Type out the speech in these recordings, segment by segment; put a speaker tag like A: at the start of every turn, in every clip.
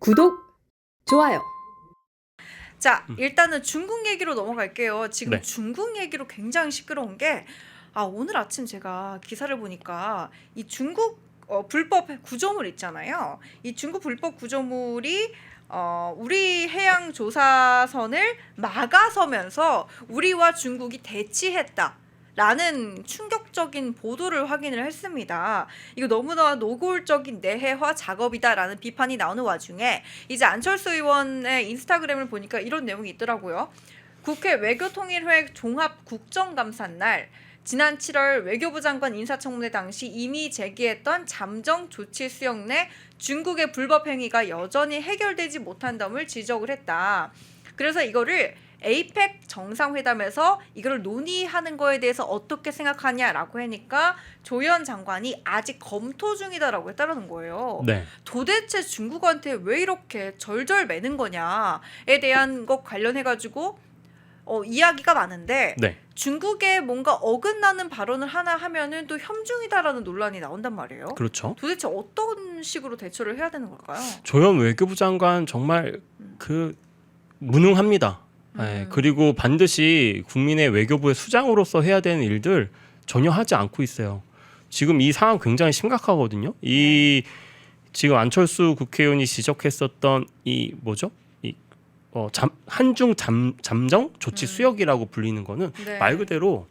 A: 구독, 좋아요.
B: 자, 일단은 중국 얘기로 넘어갈게요. 지금
A: 네.
B: 중국 얘기로 굉장히 시끄러운 게 오늘 아침 제가 기사를 보니까 이 중국 불법 구조물 있잖아요. 이 중국 불법 구조물이 우리 해양 조사선을 막아서면서 우리와 중국이 대치했다. 라는 충격적인 보도를 확인을 했습니다. 이거 너무나 노골적인 내해화 작업이다라는 비판이 나오는 와중에 이제 안철수 의원의 인스타그램을 보니까 이런 내용이 있더라고요. 국회 외교통일회 종합국정감사 날 지난 7월 외교부 장관 인사청문회 당시 이미 제기했던 잠정 조치 수용 내 중국의 불법 행위가 여전히 해결되지 못한 점을 지적을 했다. 그래서 이거를 에이펙 정상회담에서 이걸 논의하는 거에 대해서 어떻게 생각하냐라고 하니까 조현 장관이 아직 검토 중이다라고 했다는 거예요.
A: 네.
B: 도대체 중국한테 왜 이렇게 절절 매는 거냐에 대한 것 관련해가지고 이야기가 많은데
A: 네.
B: 중국에 뭔가 어긋나는 발언을 하나 하면은 또 협중이다라는 논란이 나온단 말이에요.
A: 그렇죠.
B: 도대체 어떤 식으로 대처를 해야 되는 걸까요?
A: 조현 외교부 장관 정말 무능합니다. 네, 그리고 반드시 국민의 외교부의 수장으로서 해야 되는 일들 전혀 하지 않고 있어요. 지금 이 상황 굉장히 심각하거든요. 지금 안철수 국회의원이 지적했었던 이 뭐죠? 한중 잠정 조치 수역이라고 불리는 거는
B: 네.
A: 말 그대로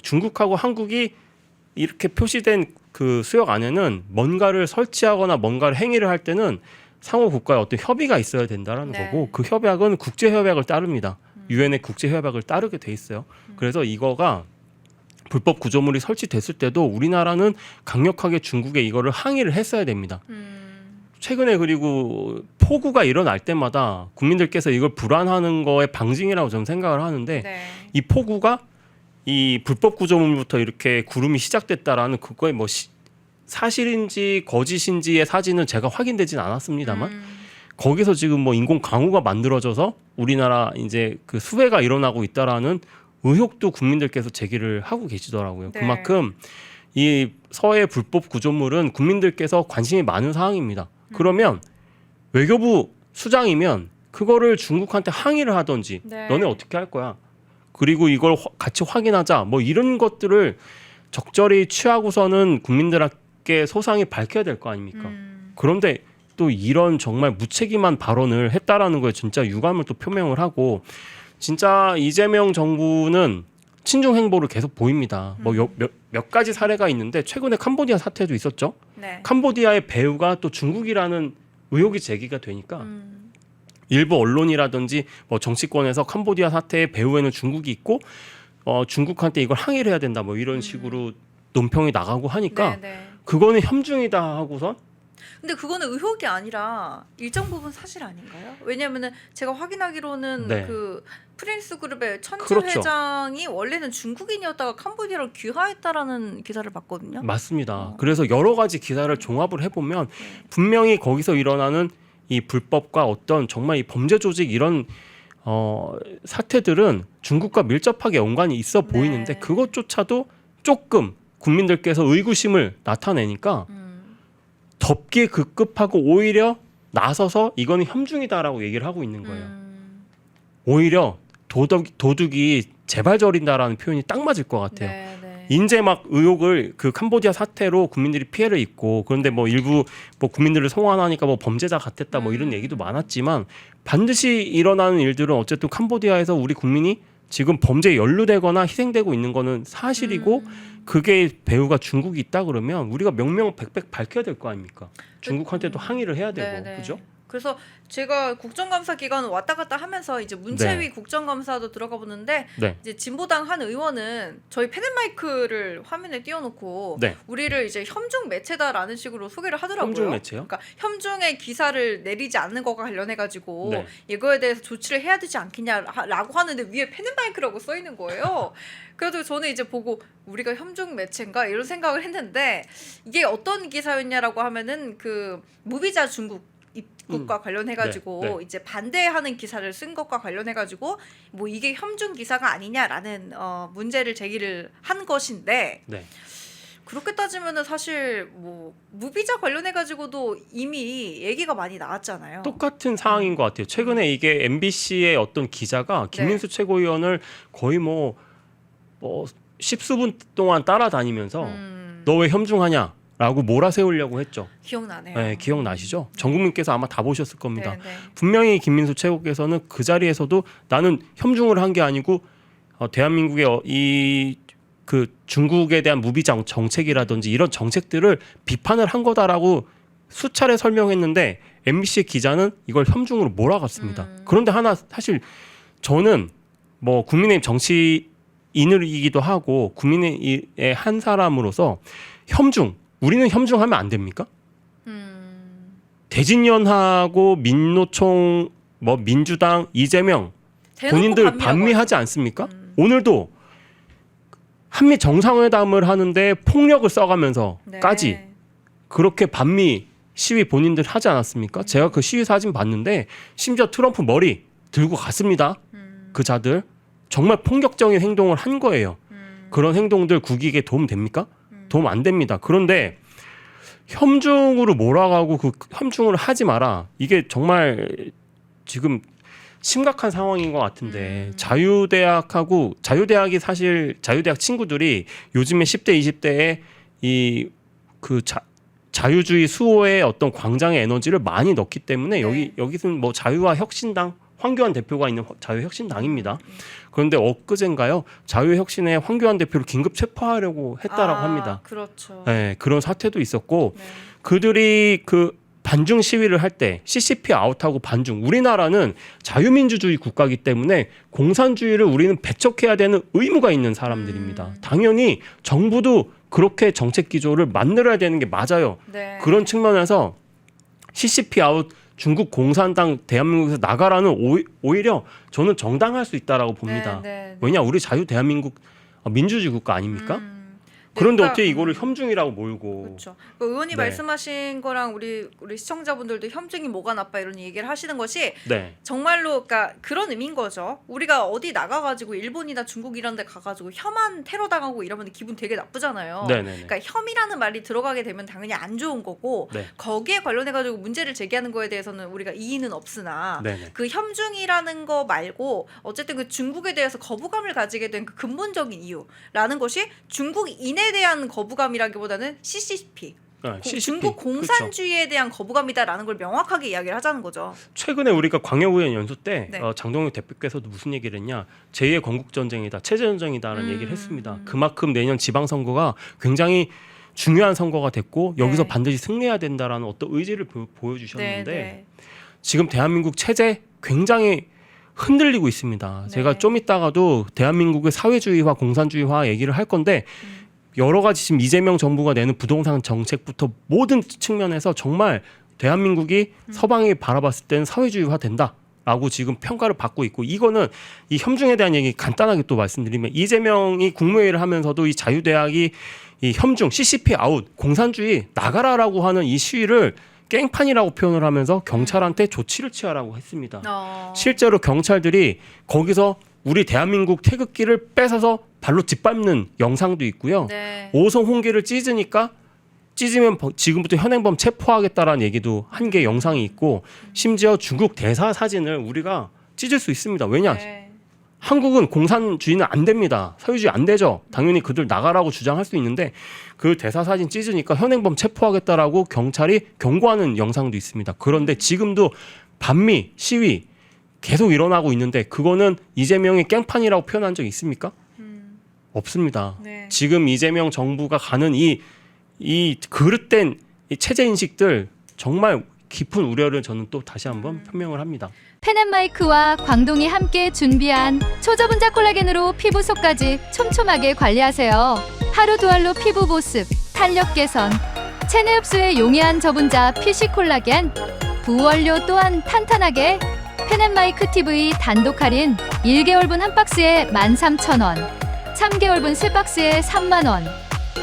A: 중국하고 한국이 이렇게 표시된 그 수역 안에는 뭔가를 설치하거나 뭔가를 행위를 할 때는 상호 국가의 어떤 협의가 있어야 된다라는
B: 네.
A: 거고, 그 협약은 국제 협약을 따릅니다. 유엔의 국제 협약을 따르게 돼 있어요. 그래서 이거가 불법 구조물이 설치됐을 때도 우리나라는 강력하게 중국에 이거를 항의를 했어야 됩니다. 최근에 그리고 폭우가 일어날 때마다 국민들께서 이걸 불안하는 거의 방증이라고 저는 생각을 하는데,
B: 네.
A: 이 폭우가 이 불법 구조물부터 이렇게 구름이 시작됐다라는 그거에 사실인지 거짓인지의 사진은 제가 확인되진 않았습니다만 거기서 지금 인공 강우가 만들어져서 우리나라 이제 그 수해가 일어나고 있다라는 의혹도 국민들께서 제기를 하고 계시더라고요.
B: 네.
A: 그만큼 이 서해 불법 구조물은 국민들께서 관심이 많은 사항입니다. 그러면 외교부 수장이면 그거를 중국한테 항의를 하든지,
B: 네.
A: 너네 어떻게 할 거야? 그리고 이걸 같이 확인하자. 이런 것들을 적절히 취하고서는 국민들께 소상히 밝혀야 될 거 아닙니까? 그런데 또 이런 정말 무책임한 발언을 했다라는 거에 진짜 유감을 또 표명을 하고, 진짜 이재명 정부는 친중 행보를 계속 보입니다. 몇 가지 사례가 있는데 최근에 캄보디아 사태도 있었죠.
B: 네.
A: 캄보디아의 배후가 또 중국이라는 의혹이 제기가 되니까 일부 언론이라든지 정치권에서 캄보디아 사태의 배후에는 중국이 있고 중국한테 이걸 항의를 해야 된다 이런 식으로 논평이 나가고 하니까
B: 네.
A: 그거는 협중이다 하고선.
B: 근데 그거는 의혹이 아니라 일정 부분 사실 아닌가요? 왜냐하면은 제가 확인하기로는
A: 네.
B: 그 프린스 그룹의 천재
A: 그렇죠.
B: 회장이 원래는 중국인이었다가 캄보디아로 귀화했다라는 기사를 봤거든요.
A: 맞습니다. 그래서 여러 가지 기사를 종합을 해보면 분명히 거기서 일어나는 이 불법과 어떤 정말 이 범죄 조직 이런 사태들은 중국과 밀접하게 연관이 있어 보이는데, 그것조차도 조금 국민들께서 의구심을 나타내니까 덮기에 급급하고 오히려 나서서 이거는 협중이다라고 얘기를 하고 있는 거예요. 오히려 도둑이 재발 저린다라는 표현이 딱 맞을 것 같아요.
B: 네.
A: 인제 막 의혹을 그 캄보디아 사태로 국민들이 피해를 입고, 그런데 일부 국민들을 송환하니까 범죄자 같았다 이런 얘기도 많았지만, 반드시 일어나는 일들은 어쨌든 캄보디아에서 우리 국민이 지금 범죄에 연루되거나 희생되고 있는 거는 사실이고, 그게 배후가 중국이 있다 그러면 우리가 명명백백 밝혀야 될 거 아닙니까? 중국한테도 항의를 해야 되고.
B: 네.
A: 그죠?
B: 그래서 제가 국정감사 기간 왔다 갔다 하면서 이제 문체위
A: 네.
B: 국정감사도 들어가 보는데
A: 네.
B: 이제 진보당 한 의원은 저희 펜앤마이크를 화면에 띄워놓고
A: 네.
B: 우리를 이제 협중 매체다라는 식으로 소개를 하더라고요.
A: 협중 매체요?
B: 그러니까 협중의 기사를 내리지 않는 것과 관련해가지고
A: 네.
B: 이거에 대해서 조치를 해야 되지 않겠냐라고 하는데 위에 펜앤마이크라고 써 있는 거예요. 그래도 저는 이제 보고 우리가 협중 매체인가 이런 생각을 했는데, 이게 어떤 기사였냐라고 하면은 그 무비자 중국 입국과 관련해가지고
A: 네.
B: 이제 반대하는 기사를 쓴 것과 관련해가지고 이게 협중 기사가 아니냐라는 문제를 제기를 한 것인데,
A: 네.
B: 그렇게 따지면은 사실 뭐 무비자 관련해 가지고도 이미 얘기가 많이 나왔잖아요.
A: 똑같은 상황인 것 같아요. 최근에 이게 MBC의 어떤 기자가 김민수 최고위원을 거의 뭐 십수분 동안 따라다니면서 너 왜 협중하냐라고 몰아세우려고 했죠.
B: 기억나네요.
A: 네, 기억나시죠? 전 국민께서 아마 다 보셨을 겁니다.
B: 네.
A: 분명히 김민수 최고께서는 그 자리에서도 나는 협중을 한 게 아니고 대한민국의 이 그 중국에 대한 무비자 정책이라든지 이런 정책들을 비판을 한 거다라고 수차례 설명했는데 MBC 기자는 이걸 협중으로 몰아갔습니다. 그런데 하나 사실 저는 뭐 국민의힘 정치인이기도 하고 국민의힘의 한 사람으로서 우리는 협중하면 안 됩니까? 대진연하고 민노총, 뭐 민주당, 이재명 본인들 반미하지 않습니까? 오늘도 한미 정상회담을 하는데 폭력을 써가면서까지 그렇게 반미 시위 본인들 하지 않았습니까? 제가 그 시위 사진 봤는데 심지어 트럼프 머리 들고 갔습니다. 그 자들 정말 폭력적인 행동을 한 거예요. 그런 행동들 국익에 도움 됩니까? 도움 안 됩니다. 그런데 협중으로 몰아가고 그 협중을 하지 마라. 이게 정말 지금 심각한 상황인 것 같은데 자유대학이 사실 자유대학 친구들이 요즘에 10대 20대에 이 그 자유주의 수호의 어떤 광장의 에너지를 많이 넣기 때문에 여기는 뭐 자유와 혁신당 황교안 대표가 있는 자유혁신당입니다. 그런데 엊그젠가요 자유혁신의 황교안 대표를 긴급 체포하려고 했다라고 합니다.
B: 그렇죠.
A: 네, 그런 사태도 있었고 그들이 그 반중 시위를 할 때 CCP 아웃하고 반중. 우리나라는 자유민주주의 국가이기 때문에 공산주의를 우리는 배척해야 되는 의무가 있는 사람들입니다. 당연히 정부도 그렇게 정책 기조를 만들어야 되는 게 맞아요. 그런 측면에서 CCP 아웃 중국 공산당 대한민국에서 나가라는 오히려 저는 정당할 수 있다라고 봅니다. 왜냐 우리 자유 대한민국 민주주의 국가 아닙니까? 그런데 어떻게 이거를 협중이라고 몰고?
B: 그렇죠. 의원이 말씀하신 거랑 우리 시청자분들도 협중이 뭐가 나빠 이런 얘기를 하시는 것이 정말로 그러니까 그런 의미인 거죠. 우리가 어디 나가가지고 일본이나 중국 이런 데 가가지고 혐한 테러 당하고 이러면 기분 되게 나쁘잖아요. 그러니까 혐이라는 말이 들어가게 되면 당연히 안 좋은 거고 거기에 관련해가지고 문제를 제기하는 거에 대해서는 우리가 이의는 없으나 그 협중이라는 거 말고 어쨌든 그 중국에 대해서 거부감을 가지게 된 그 근본적인 이유라는 것이 중국인에 대한 거부감이라기보다는 CCP, 중국 공산주의에 대한 거부감이다라는 걸 명확하게 이야기를 하자는 거죠.
A: 최근에 우리가 광역의원 연수 때 장동혁 대표께서도 무슨 얘기를 했냐, 제2의 건국전쟁이다, 체제전쟁이다라는 얘기를 했습니다. 그만큼 내년 지방선거가 굉장히 중요한 선거가 됐고 여기서 반드시 승리해야 된다라는 어떤 의지를 보여주셨는데 지금 대한민국 체제 굉장히 흔들리고 있습니다. 제가 좀 이따가도 대한민국의 사회주의화, 공산주의화 얘기를 할 건데 여러 가지 지금 이재명 정부가 내는 부동산 정책부터 모든 측면에서 정말 대한민국이 서방이 바라봤을 때는 사회주의화 된다라고 지금 평가를 받고 있고, 이거는 이 협중에 대한 얘기 간단하게 또 말씀드리면 이재명이 국무회의를 하면서도 이 자유대학이 이 협중, CCP 아웃, 공산주의 나가라라고 하는 이 시위를 깽판이라고 표현을 하면서 경찰한테 조치를 취하라고 했습니다. 실제로 경찰들이 거기서 우리 대한민국 태극기를 뺏어서 발로 짓밟는 영상도 있고요. 오성 홍기를 찢으면 지금부터 현행범 체포하겠다라는 얘기도 한 개 영상이 있고, 심지어 중국 대사 사진을 우리가 찢을 수 있습니다. 왜냐? 한국은 공산주의는 안 됩니다. 사회주의 안 되죠. 당연히 그들 나가라고 주장할 수 있는데 그 대사 사진 찢으니까 현행범 체포하겠다라고 경찰이 경고하는 영상도 있습니다. 그런데 지금도 반미 시위 계속 일어나고 있는데 그거는 이재명이 깽판이라고 표현한 적 있습니까? 없습니다. 지금 이재명 정부가 가는 이 그릇된 이 체제 인식들 정말 깊은 우려를 저는 또 다시 한번 표명을 합니다.
C: 펜앤마이크와 광동이 함께 준비한 초저분자 콜라겐으로 피부 속까지 촘촘하게 관리하세요. 하루 두 알로 피부 보습, 탄력 개선, 체내 흡수에 용이한 저분자 PC 콜라겐, 부원료 또한 탄탄하게. 펜앤마이크 TV 단독 할인 1개월분 한 박스에 13,000원, 3개월분 3박스에 30,000원.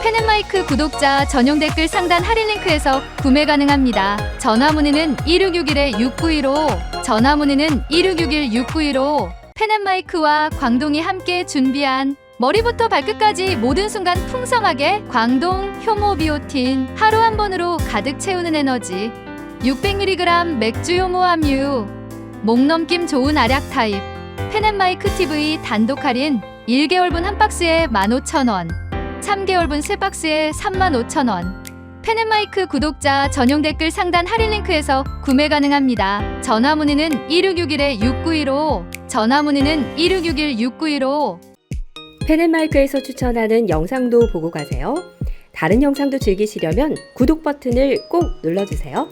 C: 펜앤마이크 구독자 전용 댓글 상단 할인 링크에서 구매 가능합니다. 전화 문의는 1661-6915, 전화 문의는 1661-6915. 펜앤마이크와 광동이 함께 준비한 머리부터 발끝까지 모든 순간 풍성하게 광동 효모비오틴 하루 한 번으로 가득 채우는 에너지 600mg 맥주 효모 함유 목 넘김 좋은 알약 타입 펜앤마이크 TV 단독 할인 1개월분 한 박스에 15,000원 3개월분 3박스에 35,000원 펜앤마이크 구독자 전용 댓글 상단 할인 링크에서 구매 가능합니다. 전화 문의는 1661-6915 전화 문의는 1661-6915
D: 펜앤마이크에서 추천하는 영상도 보고 가세요. 다른 영상도 즐기시려면 구독 버튼을 꼭 눌러주세요.